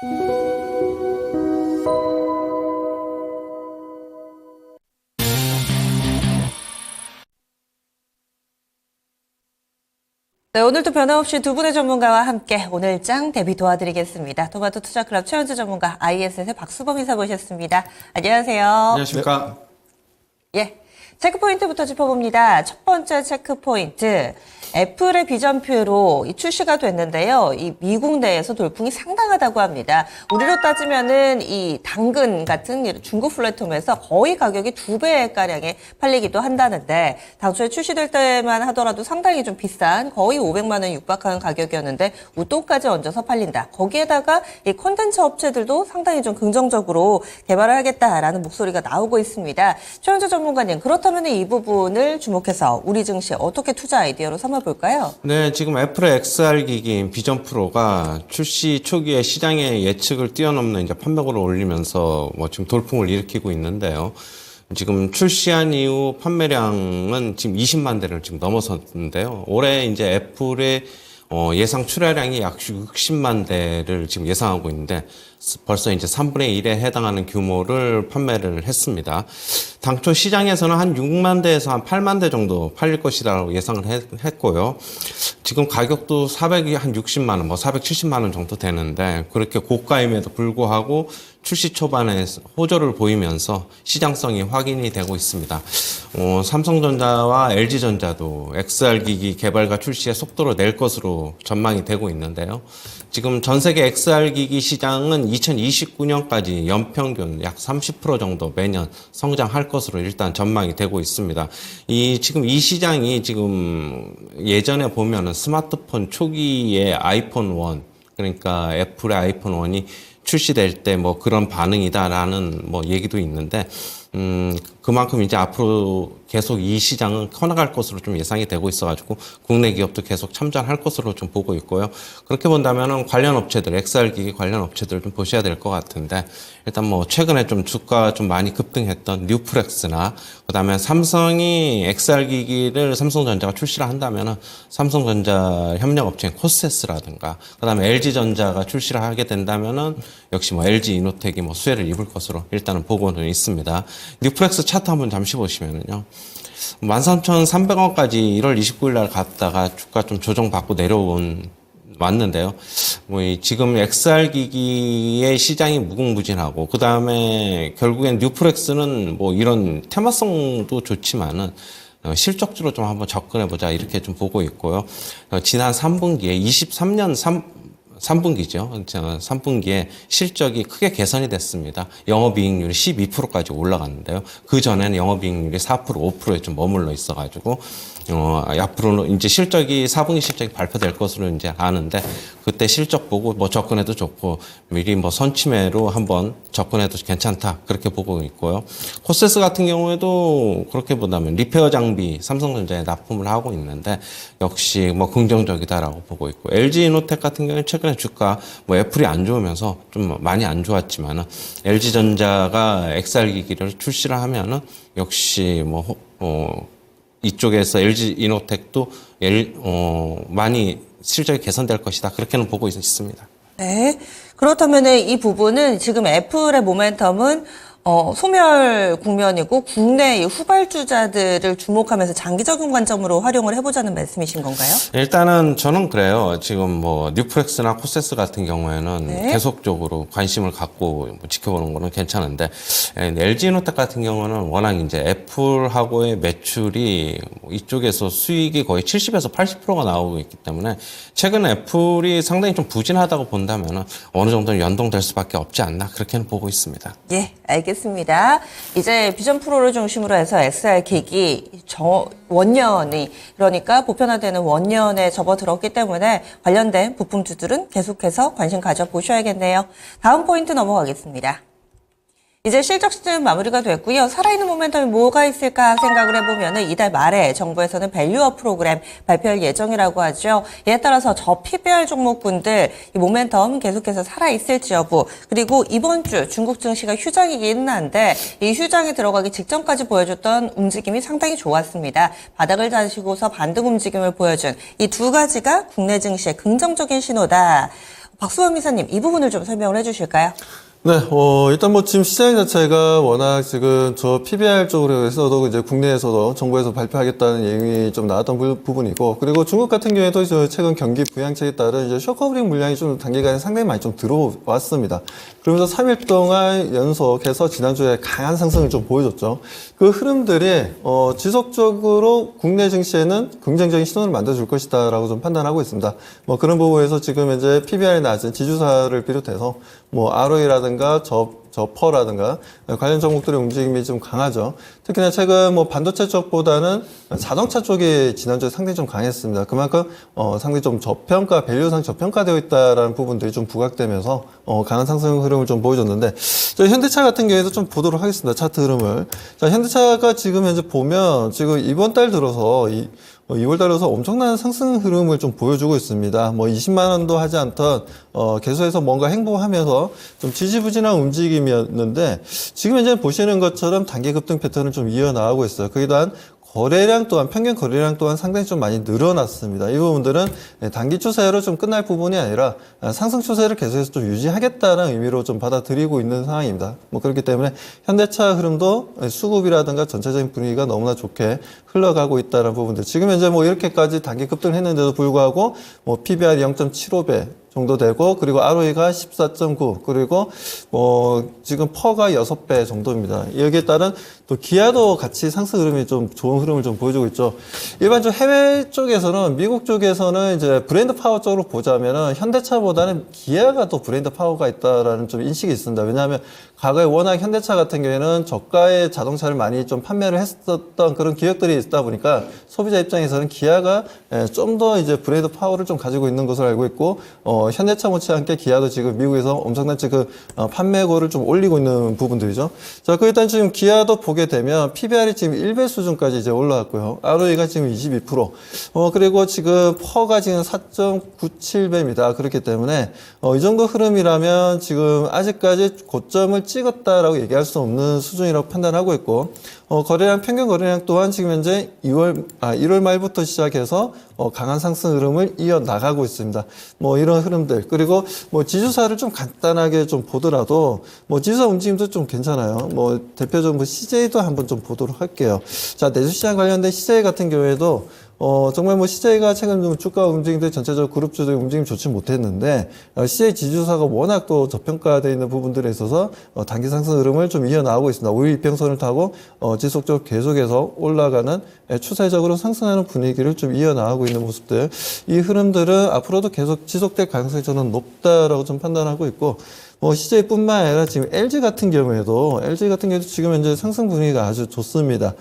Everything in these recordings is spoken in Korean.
네, 오늘도 변함없이 두 분의 전문가와 함께 오늘장 대비 도와드리겠습니다. 토마토 투자클럽 최현주 전문가, ISS의 박수범 이사 모셨습니다. 안녕하세요. 안녕하십니까. 예, 체크포인트부터 짚어봅니다. 첫 번째 체크포인트. 애플의 비전표로 출시가 됐는데요. 이 미국 내에서 돌풍이 상당하다고 합니다. 우리로 따지면은 이 당근 같은 중국 플랫폼에서 거의 가격이 2배가량에 팔리기도 한다는데, 당초에 출시될 때만 하더라도 상당히 좀 비싼 거의 500만 원 육박하는 가격이었는데 웃돈까지 얹어서 팔린다. 거기에다가 이 콘텐츠 업체들도 상당히 좀 긍정적으로 개발을 하겠다라는 목소리가 나오고 있습니다. 최현주 전문가님, 그렇다면 이 부분을 주목해서 우리 증시 어떻게 투자 아이디어로 삼아볼까요? 네, 지금 애플의 XR 기기인 비전 프로가 출시 초기에 시장의 예측을 뛰어넘는 이제 판매고를 올리면서 지금 돌풍을 일으키고 있는데요. 지금 출시한 이후 판매량은 지금 20만 대를 지금 넘어섰는데요. 올해 이제 애플의 예상 출하량이 약 60만 대를 지금 예상하고 있는데 벌써 이제 3분의 1에 해당하는 규모를 판매를 했습니다. 당초 시장에서는 한 6만 대에서 한 8만 대 정도 팔릴 것이라고 예상을 했고요. 지금 가격도 460만 원, 470만 원 정도 되는데 그렇게 고가임에도 불구하고 출시 초반에 호조를 보이면서 시장성이 확인이 되고 있습니다. 삼성전자와 LG전자도 XR 기기 개발과 출시에 속도를 낼 것으로 전망이 되고 있는데요. 지금 전 세계 XR 기기 시장은 2029년까지 연평균 약 30% 정도 매년 성장할 것으로 일단 전망이 되고 있습니다. 지금 이 시장이 지금 예전에 보면은 스마트폰 초기에 아이폰 1, 그러니까 애플의 아이폰 1이 출시될 때 그런 반응이다라는 얘기도 있는데, 그만큼 이제 앞으로 계속 이 시장은 커나갈 것으로 좀 예상이 되고 있어가지고 국내 기업도 계속 참전할 것으로 좀 보고 있고요. 그렇게 본다면은 관련 업체들, XR 기기 관련 업체들 좀 보셔야 될 것 같은데, 일단 최근에 좀 주가 좀 많이 급등했던 뉴프렉스나, 그 다음에 삼성이 XR 기기를 삼성전자가 출시를 한다면은 삼성전자 협력업체인 코세스라든가, 그 다음에 LG전자가 출시를 하게 된다면은 역시 LG 이노텍이 수혜를 입을 것으로 일단은 보고는 있습니다. 뉴프렉스 차트 한번 잠시 보시면은요. 13,300원까지 1월 29일 날 갔다가 주가 좀 조정받고 왔는데요. 지금 XR 기기의 시장이 무궁무진하고, 그 다음에 결국엔 뉴프렉스는 이런 테마성도 좋지만은 실적주로 좀 한번 접근해보자 이렇게 좀 보고 있고요. 지난 3분기에 23년 3분기죠. 3분기에 실적이 크게 개선이 됐습니다. 영업이익률이 12%까지 올라갔는데요. 그 전에는 영업이익률이 4%, 5%에 좀 머물러 있어가지고, 앞으로는 이제 실적이 4분기 실적이 발표될 것으로 이제 아는데, 그때 실적 보고 접근해도 좋고, 미리 선침해로 한번 접근해도 괜찮다. 그렇게 보고 있고요. 코세스 같은 경우에도 그렇게 보다면 리페어 장비 삼성전자에 납품을 하고 있는데, 역시 긍정적이다라고 보고 있고, LG 이노텍 같은 경우는 최근에 주가 애플이 안 좋으면서 좀 많이 안 좋았지만은, LG전자가 XR 기기를 출시를 하면은 역시 이쪽에서 LG 이노텍도 많이 실적이 개선될 것이다. 그렇게는 보고 있습니다. 네. 그렇다면 이 부분은 지금 애플의 모멘텀은 소멸 국면이고 국내 후발주자들을 주목하면서 장기적인 관점으로 활용을 해보자는 말씀이신 건가요? 일단은 저는 그래요. 지금 뉴프렉스나 코세스 같은 경우에는 네. 계속적으로 관심을 갖고 지켜보는 거는 괜찮은데, LG이노텍 같은 경우는 워낙 이제 애플하고의 매출이 이쪽에서 수익이 거의 70에서 80%가 나오고 있기 때문에 최근에 애플이 상당히 좀 부진하다고 본다면은 어느 정도는 연동될 수밖에 없지 않나 그렇게는 보고 있습니다. 예, 알겠습니다. 이제 비전 프로를 중심으로 해서 XR 기기 원년이, 그러니까 보편화되는 원년에 접어들었기 때문에 관련된 부품주들은 계속해서 관심 가져보셔야겠네요. 다음 포인트 넘어가겠습니다. 이제 실적 시즌 마무리가 됐고요. 살아있는 모멘텀이 뭐가 있을까 생각을 해보면 이달 말에 정부에서는 밸류업 프로그램 발표할 예정이라고 하죠. 이에 따라서 저PBR 종목군들 이 모멘텀 계속해서 살아있을지 여부, 그리고 이번 주 중국 증시가 휴장이긴 한데 이 휴장에 들어가기 직전까지 보여줬던 움직임이 상당히 좋았습니다. 바닥을 다시고서 반등 움직임을 보여준 이 두 가지가 국내 증시의 긍정적인 신호다. 박수원 이사님, 이 부분을 좀 설명을 해주실까요? 네, 일단 뭐 지금 시장 자체가 워낙 지금 저 PBR 쪽으로 해서도 이제 국내에서도 정부에서 발표하겠다는 얘기 좀 나왔던 부분이고, 그리고 중국 같은 경우에도 저 최근 경기 부양책에 따른 이제 쇼커브링 물량이 좀 단기간에 상당히 많이 좀 들어왔습니다. 그러면서 3일 동안 연속해서 지난주에 강한 상승을 좀 보여줬죠. 그 흐름들이 지속적으로 국내 증시에는 긍정적인 신호를 만들어줄 것이다라고 좀 판단하고 있습니다. 뭐 그런 부분에서 지금 이제 PBR이 낮은 지주사를 비롯해서 뭐 ROE라든가 저퍼라든가 관련 종목들의 움직임이 좀 강하죠. 특히나 최근 뭐 반도체 쪽보다는 자동차 쪽이 지난주에 상당히 좀 강했습니다. 그만큼 상당히 좀 밸류상 저평가되어 있다라는 부분들이 좀 부각되면서 강한 상승 흐름을 좀 보여줬는데, 현대차 같은 경우에도 좀 보도록 하겠습니다. 차트 흐름을. 자, 현대차가 지금 현재 보면 지금 이번 달 들어서 2월 달에서 엄청난 상승 흐름을 좀 보여주고 있습니다. 뭐 20만 원도 하지 않던 계속해서 뭔가 행보하면서 좀 지지부진한 움직임이었는데, 지금 이제 보시는 것처럼 단기 급등 패턴을 좀 이어나가고 있어요. 거기에 대한 평균 거래량 또한 상당히 좀 많이 늘어났습니다. 이 부분들은 단기 추세로 좀 끝날 부분이 아니라 상승 추세를 계속해서 좀 유지하겠다는 의미로 좀 받아들이고 있는 상황입니다. 뭐 그렇기 때문에 현대차 흐름도 수급이라든가 전체적인 분위기가 너무나 좋게 흘러가고 있다는 부분들. 지금 현재 뭐 이렇게까지 단기 급등을 했는데도 불구하고 뭐 PBR이 0.75배 정도 되고, 그리고 ROE가 14.9, 그리고 지금 퍼가 6배 정도입니다. 여기에 따른 또 기아도 같이 상승 흐름이 좀 좋은 흐름을 좀 보여주고 있죠. 일반적으로 해외 쪽에서는, 미국 쪽에서는 이제 브랜드 파워 쪽으로 보자면은 현대차보다는 기아가 또 브랜드 파워가 있다라는 좀 인식이 있습니다. 왜냐하면 과거에 워낙 현대차 같은 경우에는 저가의 자동차를 많이 좀 판매를 했었던 그런 기업들이 있다 보니까 소비자 입장에서는 기아가 좀 더 이제 브랜드 파워를 좀 가지고 있는 것으로 알고 있고, 현대차 못지않게 기아도 지금 미국에서 엄청난 판매고를 좀 올리고 있는 부분들이죠. 자, 그 일단 지금 기아도 보게 되면 PBR이 지금 1배 수준까지 이제 올라왔고요. ROE가 지금 22%. 그리고 지금 퍼가 지금 4.97배입니다. 그렇기 때문에 이 정도 흐름이라면 지금 아직까지 고점을 찍었다라고 얘기할 수 없는 수준이라고 판단하고 있고, 평균 거래량 또한 지금 현재 1월 말부터 시작해서 강한 상승 흐름을 이어나가고 있습니다. 뭐 이런 흐름들, 그리고 뭐 지주사를 좀 간단하게 좀 보더라도 뭐 지주사 움직임도 좀 괜찮아요. 뭐 대표적으로 뭐 CJ도 한번 좀 보도록 할게요. 자, 내수시장 관련된 CJ 같은 경우에도 정말 뭐 CJ가 최근 좀 주가 움직임들 전체적으로 그룹주들 움직임 좋지 못했는데, CJ 지주사가 워낙 또 저평가되어 있는 부분들에 있어서 단기 상승 흐름을 좀 이어나가고 있습니다. 5일 이평선을 타고 지속적으로 계속해서 올라가는 추세적으로 상승하는 분위기를 좀 이어나가고 있는 모습들, 이 흐름들은 앞으로도 계속 지속될 가능성이 저는 높다라고 좀 판단하고 있고, CJ뿐만 아니라 지금 LG 같은 경우에도 지금 현재 상승 분위기가 아주 좋습니다.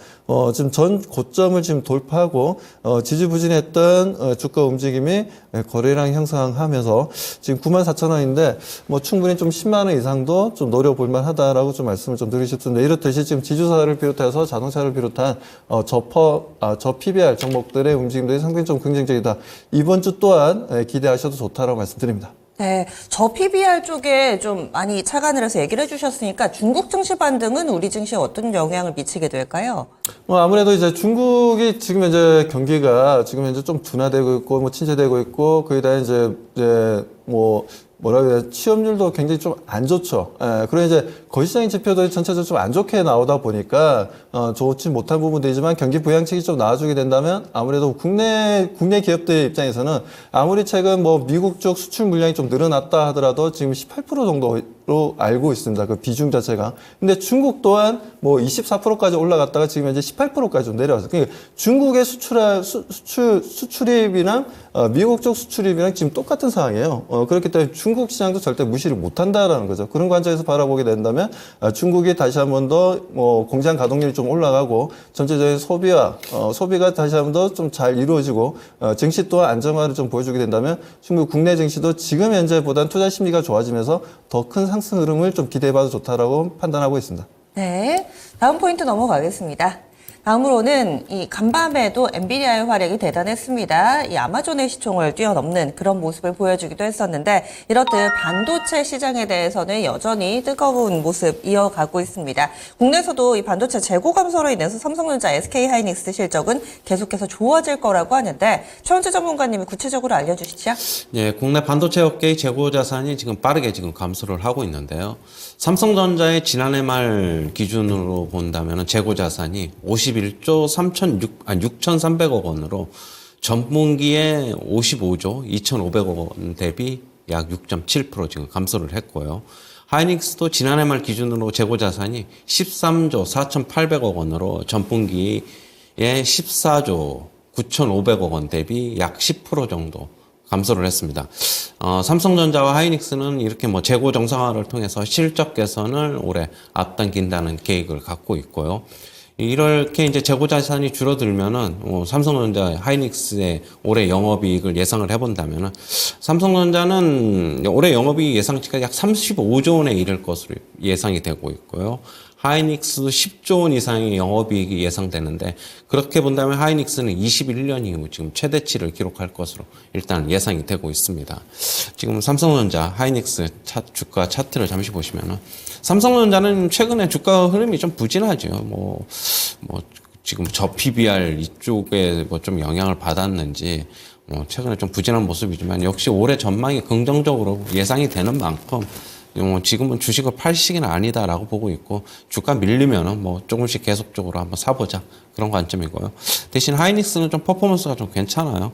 지금 전 고점을 지금 돌파하고, 지지부진했던 주가 움직임이 거래량 형성하면서 지금 94,000원인데, 충분히 좀 10만원 이상도 좀 노려볼 만하다라고 좀 말씀을 좀 드리고 싶습니다. 이렇듯이 지금 지주사를 비롯해서 자동차를 비롯한 저 PBR 종목들의 움직임들이 상당히 좀 긍정적이다. 이번 주 또한 기대하셔도 좋다라고 말씀드립니다. 네, 저 PBR 쪽에 좀 많이 착안을 해서 얘기를 해주셨으니까 중국 증시 반등은 우리 증시에 어떤 영향을 미치게 될까요? 아무래도 이제 중국이 지금 현재 경기가 지금 현재 좀 둔화되고 있고, 침체되고 있고, 거기다 이제 취업률도 굉장히 좀 안 좋죠. 그리고 이제 거시장의 지표들이 전체적으로 좀 안 좋게 나오다 보니까, 좋지 못한 부분들이지만 경기 부양책이 좀 나와주게 된다면 아무래도 국내 기업들 입장에서는 아무리 최근 미국 쪽 수출 물량이 좀 늘어났다 하더라도 지금 18% 정도로 알고 있습니다. 그 비중 자체가. 근데 중국 또한 24%까지 올라갔다가 지금 현재 18%까지 좀 내려왔어요. 그러니까 중국의 수출입이랑 미국 쪽 수출입이랑 지금 똑같은 상황이에요. 그렇기 때문에 중국 시장도 절대 무시를 못한다라는 거죠. 그런 관점에서 바라보게 된다면 중국이 다시 한 번 더 공장 가동률이 좀 올라가고 전체적인 소비가 다시 한 번 더 좀 잘 이루어지고 증시 또한 안정화를 좀 보여주게 된다면 중국 국내 증시도 지금 현재보다는 투자 심리가 좋아지면서 더 큰 상승 흐름을 좀 기대해봐도 좋다라고 판단하고 있습니다. 네, 다음 포인트 넘어가겠습니다. 다음으로는 이 간밤에도 엔비디아의 활약이 대단했습니다. 이 아마존의 시총을 뛰어넘는 그런 모습을 보여주기도 했었는데 이렇듯 반도체 시장에 대해서는 여전히 뜨거운 모습 이어가고 있습니다. 국내에서도 이 반도체 재고 감소로 인해서 삼성전자, SK하이닉스 실적은 계속해서 좋아질 거라고 하는데 최원재 전문가님이 구체적으로 알려주시죠. 예, 국내 반도체 업계의 재고 자산이 지금 빠르게 지금 감소를 하고 있는데요. 삼성전자의 지난해 말 기준으로 본다면 재고 자산이 51조 6,300억 원으로 전분기에 55조 2,500억 원 대비 약 6.7% 지금 감소를 했고요. 하이닉스도 지난해 말 기준으로 재고 자산이 13조 4,800억 원으로 전분기에 14조 9,500억 원 대비 약 10% 정도 감소를 했습니다. 삼성전자와 하이닉스는 이렇게 뭐 재고 정상화를 통해서 실적 개선을 올해 앞당긴다는 계획을 갖고 있고요. 이렇게 이제 재고 자산이 줄어들면은 삼성전자, 하이닉스의 올해 영업이익을 예상을 해본다면은 삼성전자는 올해 영업이익 예상치가 약 35조 원에 이를 것으로 예상이 되고 있고요. 하이닉스도 10조 원 이상의 영업이익이 예상되는데 그렇게 본다면 하이닉스는 21년 이후 지금 최대치를 기록할 것으로 일단 예상이 되고 있습니다. 지금 삼성전자, 하이닉스 주가 차트를 잠시 보시면은 삼성전자는 최근에 주가 흐름이 좀 부진하죠. 지금 저 PBR 이쪽에 뭐 좀 영향을 받았는지 최근에 좀 부진한 모습이지만 역시 올해 전망이 긍정적으로 예상이 되는 만큼 지금은 주식을 팔 시기는 아니다라고 보고 있고 주가 밀리면은 조금씩 계속적으로 한번 사보자 그런 관점이고요. 대신 하이닉스는 좀 퍼포먼스가 좀 괜찮아요.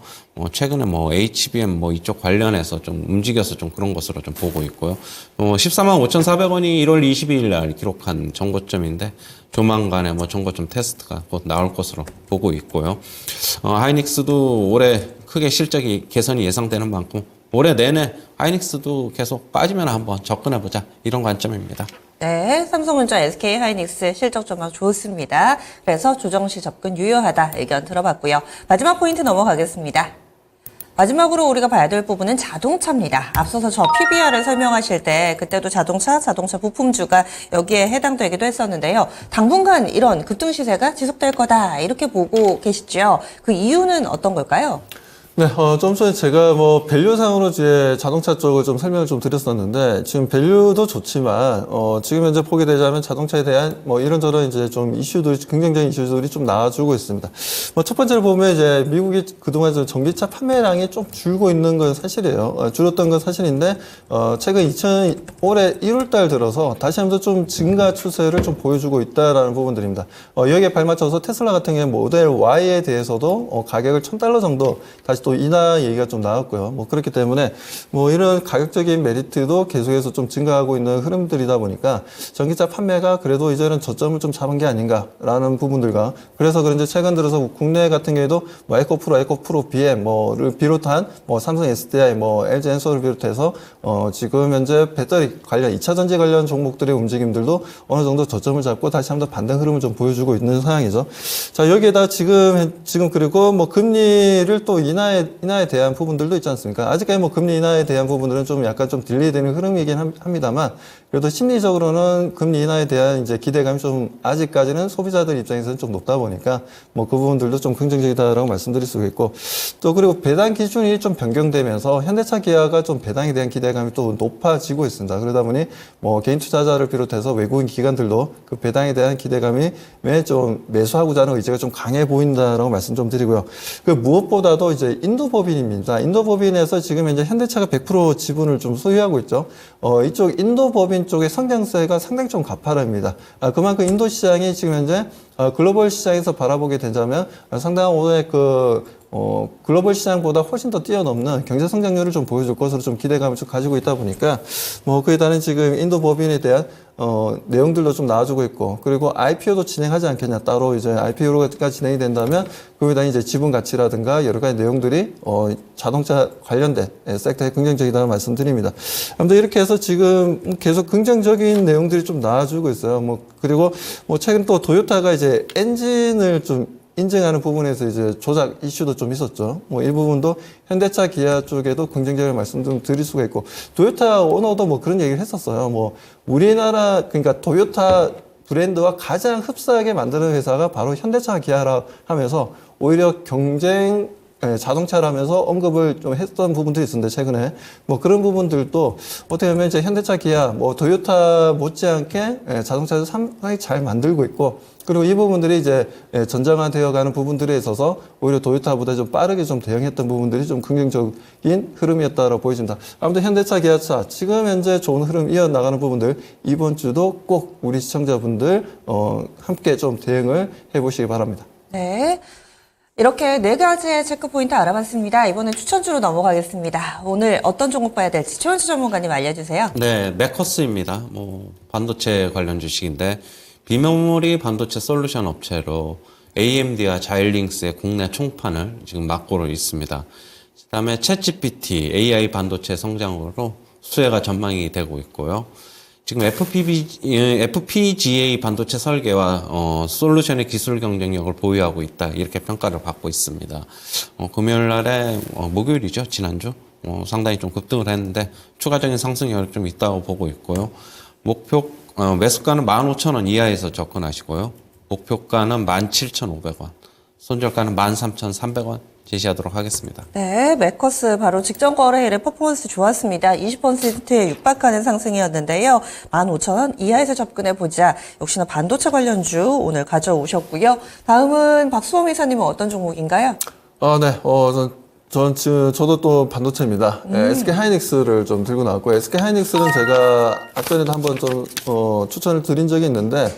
최근에 HBM 이쪽 관련해서 좀 움직여서 좀 그런 것으로 좀 보고 있고요. 14만 5,400원이 1월 22일 날 기록한 정고점인데 조만간에 정고점 테스트가 곧 나올 것으로 보고 있고요. 하이닉스도 올해 크게 실적이 개선이 예상되는 만큼 올해 내내 하이닉스도 계속 빠지면 한번 접근해보자 이런 관점입니다. 네, 삼성전자, SK하이닉스 실적 전망 좋습니다. 그래서 조정 시 접근 유효하다 의견 들어봤고요. 마지막 포인트 넘어가겠습니다. 마지막으로 우리가 봐야 될 부분은 자동차입니다. 앞서서 저 PBR을 설명하실 때 그때도 자동차 부품주가 여기에 해당되기도 했었는데요. 당분간 이런 급등 시세가 지속될 거다 이렇게 보고 계시죠. 그 이유는 어떤 걸까요? 네, 좀 전에 제가 밸류상으로 이제 자동차 쪽을 좀 설명을 좀 드렸었는데, 지금 밸류도 좋지만, 지금 현재 보게 되자면 자동차에 대한 이런저런 이제 좀 이슈들이, 긍정적인 이슈들이 좀 나와주고 있습니다. 첫 번째로 보면 이제 미국이 그동안 좀 전기차 판매량이 좀 줄고 있는 건 사실이에요. 줄었던 건 사실인데, 최근 올해 1월 달 들어서 다시 한번 좀 증가 추세를 좀 보여주고 있다라는 부분들입니다. 여기에 발맞춰서 테슬라 같은 경우 모델 Y에 대해서도 가격을 $1,000 정도 다시 또 인하 얘기가 좀 나왔고요. 그렇기 때문에 이런 가격적인 메리트도 계속해서 좀 증가하고 있는 흐름들이다 보니까 전기차 판매가 그래도 이제는 저점을 좀 잡은 게 아닌가라는 부분들과 그래서 그런지 최근 들어서 국내 같은 경우에도 에코프로 BM를 비롯한 삼성 SDI, LG 엔솔을 비롯해서 지금 현재 배터리 관련 2차 전지 관련 종목들의 움직임들도 어느 정도 저점을 잡고 다시 한번 반등 흐름을 좀 보여주고 있는 상황이죠. 자, 여기에다 지금 그리고 금리를 또 인하에 대한 부분들도 있지 않습니까? 아직까지 금리 인하에 대한 부분들은 좀 약간 좀 딜레이 되는 흐름이긴 합니다만, 그래도 심리적으로는 금리 인하에 대한 이제 기대감이 좀 아직까지는 소비자들 입장에서는 좀 높다 보니까 그 부분들도 좀 긍정적이다라고 말씀드릴 수가 있고, 또 그리고 배당 기준이 좀 변경되면서 현대차 기아가 좀 배당에 대한 기대감이 또 높아지고 있습니다. 그러다 보니 개인 투자자를 비롯해서 외국인 기관들도 그 배당에 대한 기대감이 좀 매수하고자 하는 의지가 좀 강해 보인다라고 말씀 좀 드리고요. 그 무엇보다도 이제 인도법인입니다. 인도법인에서 지금 현재 현대차가 100% 지분을 좀 소유하고 있죠. 이쪽 인도법인 쪽의 성장세가 상당히 좀 가파릅니다. 그만큼 인도 시장이 지금 현재 글로벌 시장에서 바라보게 된다면 상당한 올해 글로벌 시장보다 훨씬 더 뛰어넘는 경제 성장률을 좀 보여줄 것으로 좀 기대감을 좀 가지고 있다 보니까 그에 따른 지금 인도 법인에 대한 내용들도 좀 나와주고 있고, 그리고 IPO도 진행하지 않겠냐. 따로 이제 IPO가 진행이 된다면 그에 대한 이제 지분 가치라든가 여러 가지 내용들이 자동차 관련된 섹터에 긍정적이다는 말씀드립니다. 아무튼 이렇게 해서 지금 계속 긍정적인 내용들이 좀 나와주고 있어요. 그리고 최근 또 도요타가 이제 엔진을 좀 인증하는 부분에서 이제 조작 이슈도 좀 있었죠. 이 부분도 현대차, 기아 쪽에도 긍정적인 말씀 좀 드릴 수가 있고, 도요타 오너도 그런 얘기를 했었어요. 우리나라, 그러니까 도요타 브랜드와 가장 흡사하게 만드는 회사가 바로 현대차 기아라 하면서 오히려 경쟁 자동차라면서 언급을 좀 했던 부분들이 있었는데 최근에 뭐 그런 부분들도 어떻게 보면 이제 현대차 기아 뭐 토요타 못지않게 자동차를 상당히 잘 만들고 있고 그리고 이 부분들이 이제 전장화되어가는 부분들에 있어서 오히려 토요타보다 좀 빠르게 좀 대응했던 부분들이 좀 긍정적인 흐름이었다고 보여집니다. 아무튼 현대차 기아차 지금 현재 좋은 흐름 이어나가는 부분들 이번 주도 꼭 우리 시청자분들 함께 좀 대응을 해보시기 바랍니다. 네. 이렇게 4가지의 체크 포인트 알아봤습니다. 이번엔 추천주로 넘어가겠습니다. 오늘 어떤 종목 봐야 될지 최원수 전문가님 알려주세요. 네, 메커스입니다. 뭐 반도체 관련 주식인데 비메모리 반도체 솔루션 업체로 AMD와 자일링스의 국내 총판을 지금 맡고 있습니다. 그다음에 챗GPT AI 반도체 성장으로 수혜가 전망이 되고 있고요. 지금 FPGA 반도체 설계와 솔루션의 기술 경쟁력을 보유하고 있다 이렇게 평가를 받고 있습니다. 금요일 날에 목요일이죠 지난주 상당히 좀 급등을 했는데 추가적인 상승 여력 좀 있다고 보고 있고요. 목표 매수가는 15,000원 이하에서 접근하시고요. 목표가는 17,500원, 손절가는 13,300원 제시하도록 하겠습니다. 네, 메커스 바로 직전 거래일의 퍼포먼스 좋았습니다. 20%에 육박하는 상승이었는데요. 15,000원 이하에서 접근해보자. 역시나 반도체 관련주 오늘 가져오셨고요. 다음은 박수범 이사님은 어떤 종목인가요? 네. 저도 또 반도체입니다. SK 하이닉스를 좀 들고 나왔고, SK 하이닉스는 제가 앞전에도 한번 좀, 추천을 드린 적이 있는데,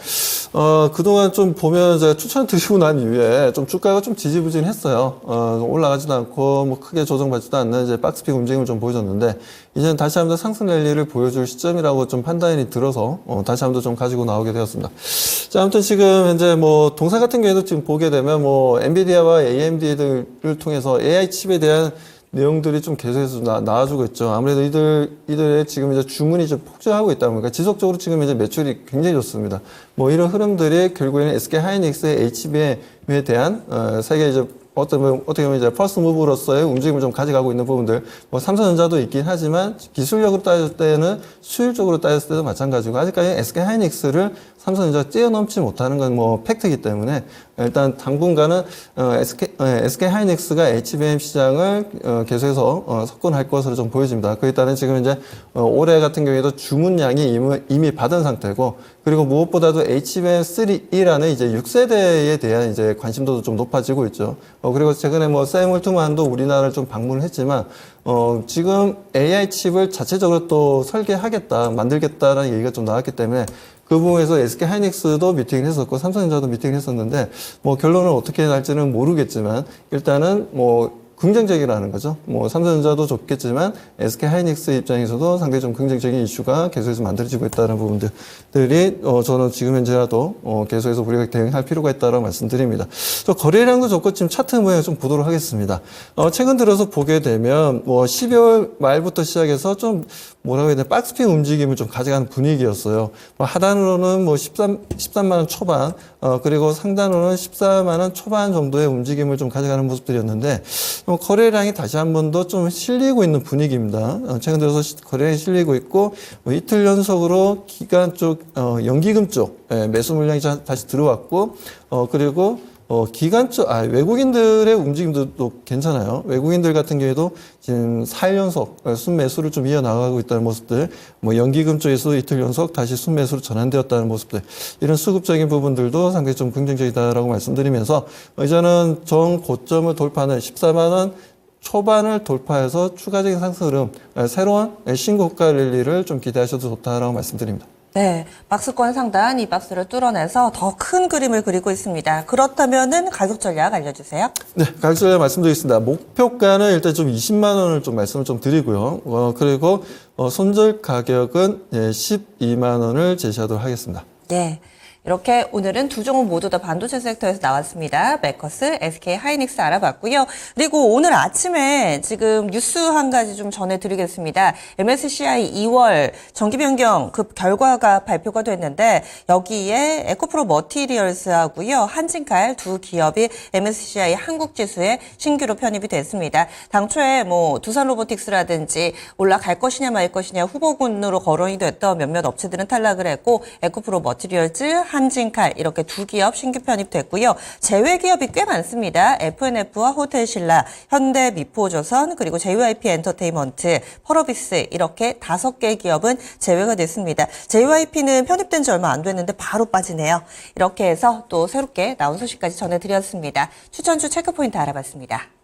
그동안 좀 보면 제가 추천을 드리고 난 이후에 좀 주가가 좀 지지부진했어요. 올라가지도 않고, 뭐 크게 조정받지도 않는 이제 박스픽 움직임을 좀 보여줬는데, 이제는 다시 한번 상승 랠리를 보여줄 시점이라고 좀 판단이 들어서, 다시 한번 좀 가지고 나오게 되었습니다. 자, 아무튼 지금 현재 뭐 동사 같은 경우에도 지금 보게 되면 뭐 엔비디아와 AMD를 통해서 AI 칩에 대한 내용들이 좀 계속해서 나와주고 있죠. 아무래도 이들의 지금 이제 주문이 좀 폭증하고 있다 보니까 지속적으로 지금 이제 매출이 굉장히 좋습니다. 뭐 이런 흐름들이 결국에는 SK 하이닉스의 HBM에 대한 세계 이제 어떻게 보면 이제 퍼스트 무브로서의 움직임을 좀 가져가고 있는 부분들, 뭐 삼성전자도 있긴 하지만 기술력으로 따졌을 때는 수율적으로 따졌을 때도 마찬가지고 아직까지 SK 하이닉스를 삼성전자가 뛰어넘지 못하는 건 뭐 팩트이기 때문에 일단 당분간은 SK 하이닉스가 HBM 시장을 계속해서 석권할 것으로 좀 보여집니다. 그에 따른 지금 이제 올해 같은 경우에도 주문량이 이미 받은 상태고 그리고 무엇보다도 HBM3E라는 이제 6세대에 대한 이제 관심도도 좀 높아지고 있죠. 그리고 최근에 뭐 샘 올트만도 우리나라를 좀 방문을 했지만 지금 AI 칩을 자체적으로 또 설계하겠다, 만들겠다라는 얘기가 좀 나왔기 때문에 그 부분에서 SK 하이닉스도 미팅을 했었고 삼성전자도 미팅을 했었는데 뭐 결론은 어떻게 날지는 모르겠지만 일단은 뭐 긍정적이라는 거죠. 뭐 삼성전자도 좋겠지만 SK 하이닉스 입장에서도 상당히 좀 긍정적인 이슈가 계속해서 만들어지고 있다는 부분들이 저는 지금 현재라도 계속해서 우리가 대응할 필요가 있다고 말씀드립니다. 또 거래량도 좋고 지금 차트 모양을 좀 보도록 하겠습니다. 최근 들어서 보게 되면 뭐 12월 말부터 시작해서 좀 뭐라고 해야 되나 박스픽 움직임을 좀 가져가는 분위기였어요. 뭐 하단으로는 뭐 13만 원 초반 그리고 상단으로는 14만 원 초반 정도의 움직임을 좀 가져가는 모습들이었는데 거래량이 다시 한 번 더 좀 실리고 있는 분위기입니다. 최근 들어서 거래량이 실리고 있고 뭐 이틀 연속으로 기관 쪽 연기금 쪽 매수 물량이 다시 들어왔고 그리고 기관 쪽 외국인들의 움직임도 괜찮아요. 외국인들 같은 경우에도 지금 4일 연속 순매수를 좀 이어나가고 있다는 모습들, 뭐 연기금 쪽에서 이틀 연속 다시 순매수로 전환되었다는 모습들, 이런 수급적인 부분들도 상당히 좀 긍정적이다라고 말씀드리면서 이제는 전 고점을 돌파하는 14만 원 초반을 돌파해서 추가적인 상승 흐름, 새로운 신고가 랠리를 좀 기대하셔도 좋다라고 말씀드립니다. 네, 박스권 상단 이 박스를 뚫어내서 더 큰 그림을 그리고 있습니다. 그렇다면은 가격 전략 알려주세요. 네, 가격 전략 말씀드리겠습니다. 목표가는 일단 좀 20만 원을 좀 말씀을 좀 드리고요. 그리고 손절 가격은 12만 원을 제시하도록 하겠습니다. 네. 이렇게 오늘은 두 종목 모두 다 반도체 섹터에서 나왔습니다. 메커스, SK 하이닉스 알아봤고요. 그리고 오늘 아침에 지금 뉴스 한 가지 좀 전해드리겠습니다. MSCI 2월 정기 변경 그 결과가 발표가 됐는데 여기에 에코프로 머티리얼스하고요. 한진칼 두 기업이 MSCI 한국 지수에 신규로 편입이 됐습니다. 당초에 뭐 두산 로보틱스라든지 올라갈 것이냐 말 것이냐 후보군으로 거론이 됐던 몇몇 업체들은 탈락을 했고 에코프로 머티리얼즈 한진칼 이렇게 두 기업 신규 편입됐고요. 제외 기업이 꽤 많습니다. FNF와 호텔신라, 현대미포조선, 그리고 JYP 엔터테인먼트, 펄어비스 이렇게 5개 기업은 제외가 됐습니다. JYP는 편입된 지 얼마 안 됐는데 바로 빠지네요. 이렇게 해서 또 새롭게 나온 소식까지 전해드렸습니다. 추천주 체크포인트 알아봤습니다.